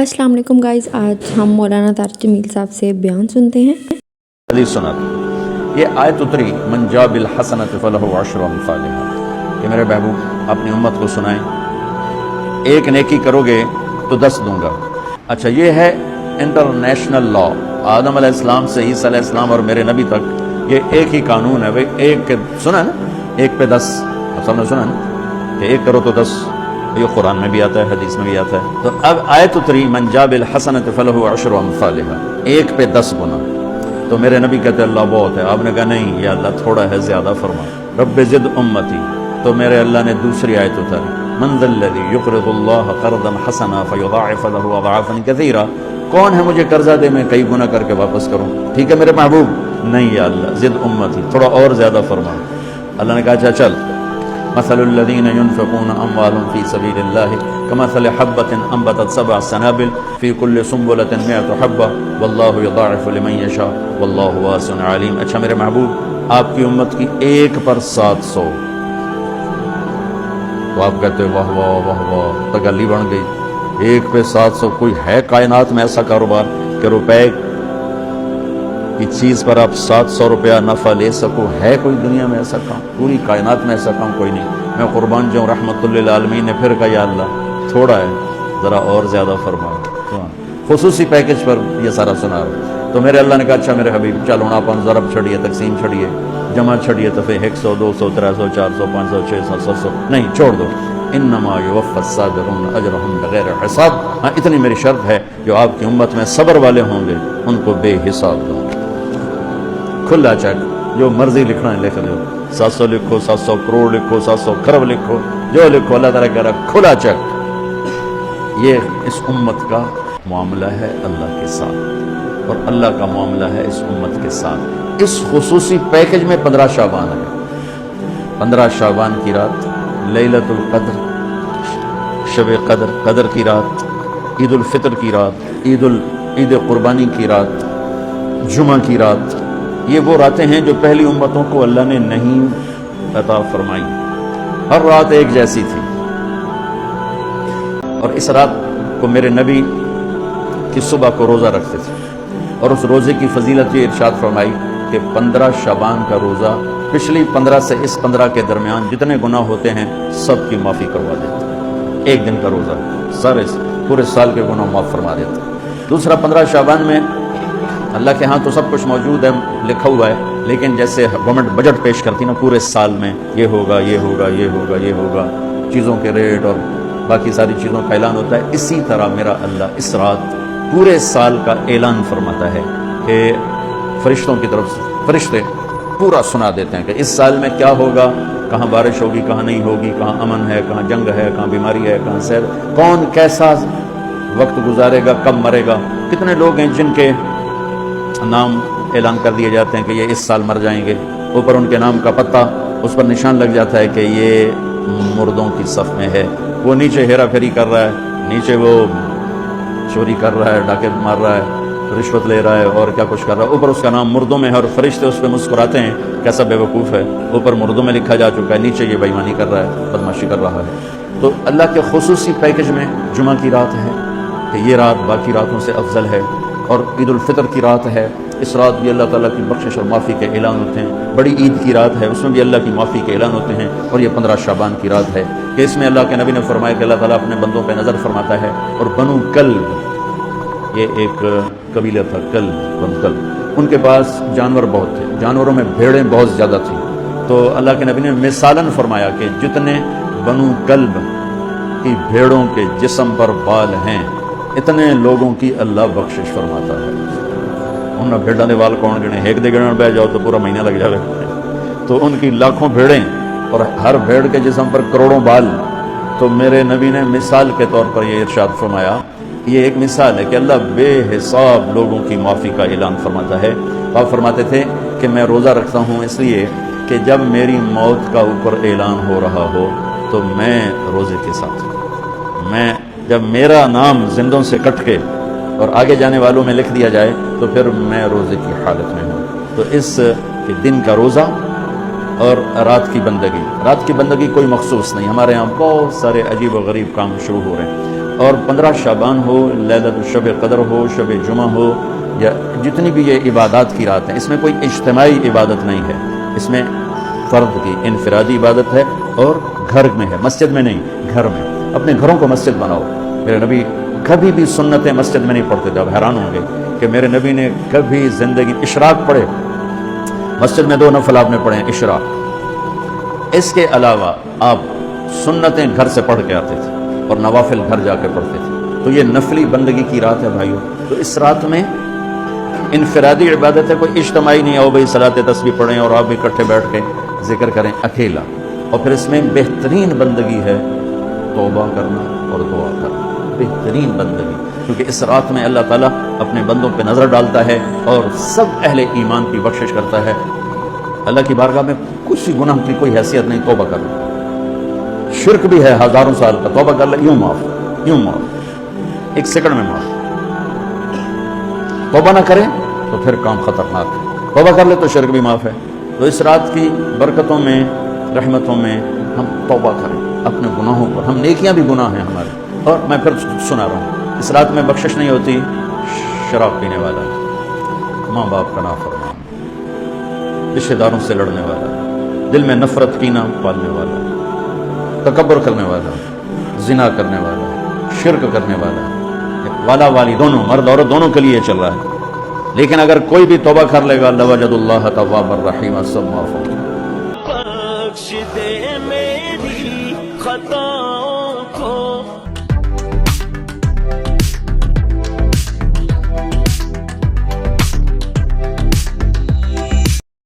अस्सलाम वालेकुम गाइस, आज हम मौलाना तारिक जमील साहब से बयान सुनते हैं। हदीस सुना ये आयत उतरी मन जा बिल हसनत फलहु अशरु अम्सालिहा कि मेरे महबूब अपनी उम्मत को सुनाएं, एक नेकी करोगे तो 10 दूंगा। अच्छा, ये है इंटरनेशनल लॉ, आदम अलैहिस्सलाम से ईसा अलैहिस्सलाम और मेरे नबी तक ये एक ही कानून है भाई। एक के सुना ना, 1 पे 10, सबने सुना ना कि 1 करो तो 10, ये कुरान में भी आता है, हदीस में भी आता है। तो अब आयत उतरी मन जा बिल हसनत फलहु अशरु अम्सालिहा, 1 पे 10 गुना। तो मेरे नबी कहते अल्लाह बहुत है। आपने कहा नहीं या अल्लाह थोड़ा है, ज्यादा फरमा। रब्बि ज़िद उम्मती, तो मेरे अल्लाह ने दूसरी आयत उतारी मन ज़ल्लज़ी युक़रिज़ुल्लाह क़र्ज़न हसना फ़युज़ाइफ़ लहु अज़आफ़न कसीरा, कौन है मुझे कर्जा दे मैं कई गुना करके वापस करूं। ठीक है मेरे महबूब, नहीं या अल्लाह ज़िद उम्मती, थोड़ा और ज्यादा फरमा। अल्लाह ने कहा अच्छा चल, मसलुल्लज़ीना युनफ़िक़ूना अम्वालहुम फ़ी सबीलिल्लाहि कमसलि हब्बतिन अम्बतत सबअ सनाबिल फ़ी कुल्लि सुंबुलतिन मिअतु हब्बा वल्लाहु युज़ाइफ़ु लिमन यशा वल्लाहु वासिउन अलीम। अच्छा मेरे महबूब, आपकी उम्मत की 1 पर 700। तो आप कहते वाह वाह वाह वाह, तगल्ली बन गई। 1 पे 700, कोई है कायनात में ऐसा कारोबार कि रुपए की चीज पर आप 700 रुपया नफा ले सको? है कोई दुनिया में ऐसा काम? पूरी कायनात में ऐसा काम कोई नहीं। मैं कुर्बान जाऊँ, रहमतुल्लिल आलमीन ने फिर कहा या अल्लाह थोड़ा है, जरा और ज्यादा फरमाओ। खुसूसी पैकेज पर यह सारा सुना रहा। तो मेरे अल्लाह ने कहा अच्छा मेरे हबीब चल हूँ आप ज़रब छड़िए, तकसीम छड़िए, जमा छड़िए, तो फिर 100 200 300 400 500 600 700 नहीं, छोड़ दो। इन्नमा युवफ़्फ़स-साबिरून अजरहुम बग़ैर हिसाब। हाँ, इतनी मेरी शर्त है, जो आपकी उम्मत में सब्र वाले होंगे उनको बेहिसाब दूंगा। खुला चेक, जो मर्जी लिखना है लिख दो, 700 लिखो, 700 करोड़ लिखो, 700 खरब लिखो, जो लिखो, अल्लाह ताला कह रहा खुला चेक। ये इस उम्मत का मामला है अल्लाह के साथ, और अल्लाह का मामला है इस उम्मत के साथ। इस खुसूसी पैकेज में 15 शाबान है। 15 शाबान की रात, लैलतुल क़द्र, शब क़द्र, क़द्र की रात, ईद उल फितर की रात, ईद कुर्बानी की रात, जुमा की रात, ये वो रातें हैं जो पहली उम्मतों को अल्लाह ने नहीं अता फरमाई। हर रात एक जैसी थी, और इस रात को मेरे नबी की सुबह को रोज़ा रखते थे, और उस रोज़े की फजीलत ये इरशाद फरमाई कि 15 शाबान का रोज़ा पिछली 15 से इस 15 के दरमियान जितने गुनाह होते हैं सब की माफ़ी करवा देता। एक दिन का रोज़ा सारे पूरे साल के गुनाह माफ़ फरमा देता। दूसरा, 15 शाबान में अल्लाह के यहाँ तो सब कुछ मौजूद है, लिखा हुआ है, लेकिन जैसे गवर्नमेंट बजट पेश करती ना पूरे साल में, ये होगा ये होगा ये होगा ये होगा, चीज़ों के रेट और बाकी सारी चीज़ों का ऐलान होता है, इसी तरह मेरा अल्लाह इस रात पूरे साल का ऐलान फरमाता है कि फरिश्तों की तरफ से फरिश्ते पूरा सुना देते हैं कि इस साल में क्या होगा, कहाँ बारिश होगी, कहाँ नहीं होगी, कहाँ अमन है, कहाँ जंग है, कहाँ बीमारी है, कहाँ सेहत, कौन कैसा वक्त गुजारेगा, कब मरेगा। कितने लोग हैं जिनके नाम ऐलान कर दिए जाते हैं कि ये इस साल मर जाएंगे, ऊपर उनके नाम का पत्ता उस पर निशान लग जाता है कि ये मुर्दों की सफ में है। वो नीचे हेरा फेरी कर रहा है, नीचे वो चोरी कर रहा है, डाके मार रहा है, रिश्वत ले रहा है और क्या कुछ कर रहा है, ऊपर उसका नाम मुर्दों में है, और फरिश्ते उस पर मुस्कुराते हैं कैसा बेवकूफ़ है, ऊपर मुर्दों में लिखा जा चुका है, नीचे ये बेईमानी कर रहा है, बदमाशी कर रहा है। तो अल्लाह के खुसूसी पैकेज में जुमा की रात है कि ये रात बाकी रातों से अफजल है, और ईद उल फितर की रात है, इस रात भी अल्लाह ताला की बख्शिश और माफ़ी के ऐलान होते हैं। बड़ी ईद की रात है, उसमें भी अल्लाह की माफ़ी के ऐलान होते हैं। और ये 15 शाबान की रात है कि इसमें अल्लाह के नबी ने फरमाया कि अल्लाह ताला अपने बंदों पे नज़र फरमाता है। और बनु कल्ब, ये एक कबीला था, बनु कल्ब, उनके पास जानवर बहुत थे, जानवरों में भेड़ें बहुत ज़्यादा थी। तो अल्लाह के नबी ने मिसालन फरमाया कि जितने बनु कल्ब की भेड़ों के जिस्म पर बाल हैं, इतने लोगों की अल्लाह बख्शिश फरमाता है। उन भेड़ों के वाल कौन गिने, एक दे गिनन बह जाओ तो पूरा महीना लग जाए। तो उनकी लाखों भेड़ें और हर भेड़ के जिस्म पर करोड़ों बाल। तो मेरे नबी ने मिसाल के तौर पर यह इरशाद फरमाया, ये एक मिसाल है कि अल्लाह बेहिसाब लोगों की माफ़ी का ऐलान फरमाता है। आप फरमाते थे कि मैं रोज़ा रखता हूँ इसलिए कि जब मेरी मौत का ऊपर ऐलान हो रहा हो तो मैं रोज़े के साथ, मैं जब मेरा नाम जिंदों से कट के और आगे जाने वालों में लिख दिया जाए तो फिर मैं रोज़े की हालत में हूँ। तो इस दिन का रोज़ा और रात की बंदगी, रात की बंदगी कोई मखसूस नहीं, हमारे यहाँ बहुत सारे अजीब व गरीब काम शुरू हो रहे हैं। اور 15 شعبان ہو، لیلۃ شب قدر ہو، شب جمعہ ہو، یا جتنی بھی یہ عبادات کی رات ہیں، اس میں کوئی اجتماعی عبادت نہیں ہے، اس میں فرد کی انفرادی عبادت ہے اور گھر میں ہے، مسجد میں نہیں، گھر میں۔ اپنے گھروں کو مسجد بناؤ۔ میرے نبی کبھی بھی سنتیں مسجد میں نہیں پڑھتے تھے۔ آپ حیران ہوں گے کہ میرے نبی نے کبھی زندگی اشراق پڑھے، مسجد میں 2 نفل آپ نے پڑھے ہیں اشراق، اس کے علاوہ آپ سنتیں گھر سے پڑھ کے آتے تھے اور نوافل گھر جا کے پڑھتے تھے۔ تو یہ نفلی بندگی کی رات ہے بھائیو۔ تو اس رات میں انفرادی عبادت ہے، کوئی اجتماعی نہیں آؤ بھائی صلاۃ تسبیح پڑھیں اور آپ بھی اکٹھے بیٹھ کے ذکر کریں، اکیلا۔ اور پھر اس میں بہترین بندگی ہے توبہ کرنا اور دعا کرنا، بہترین بندگی، کیونکہ اس رات میں اللہ تعالیٰ اپنے بندوں پہ نظر ڈالتا ہے اور سب اہل ایمان کی بخشش کرتا ہے۔ اللہ کی بارگاہ میں کچھ گناہ کی کوئی حیثیت نہیں، توبہ کر لو۔ شرک بھی ہے ہزاروں سال کا، توبہ کر لے یوں معاف، 1 سیکنڈ میں معاف۔ توبہ نہ کریں تو پھر کام خطرناک ہے، توبہ کر لے تو شرک بھی معاف ہے۔ تو اس رات کی برکتوں میں، رحمتوں میں ہم توبہ کریں اپنے گناہوں پر، ہم نیکیاں بھی گناہ ہیں ہمارے۔ اور میں پھر سنا رہا ہوں، اس رات میں بخشش نہیں ہوتی شراب پینے والا، ماں باپ کا نافرمان، رشتہ داروں سے لڑنے والا، دل میں نفرت کینہ پالنے والا، تکبر کرنے والا، زنا کرنے والا، شرک کرنے والا والی دونوں، مرد عورت دونوں کے لیے چل رہا ہے۔ لیکن اگر کوئی بھی توبہ کر لے گا، لوجد اللہ تواب الرحیم، سب معاف ہوگا۔ بخش دے میری خطاؤں کو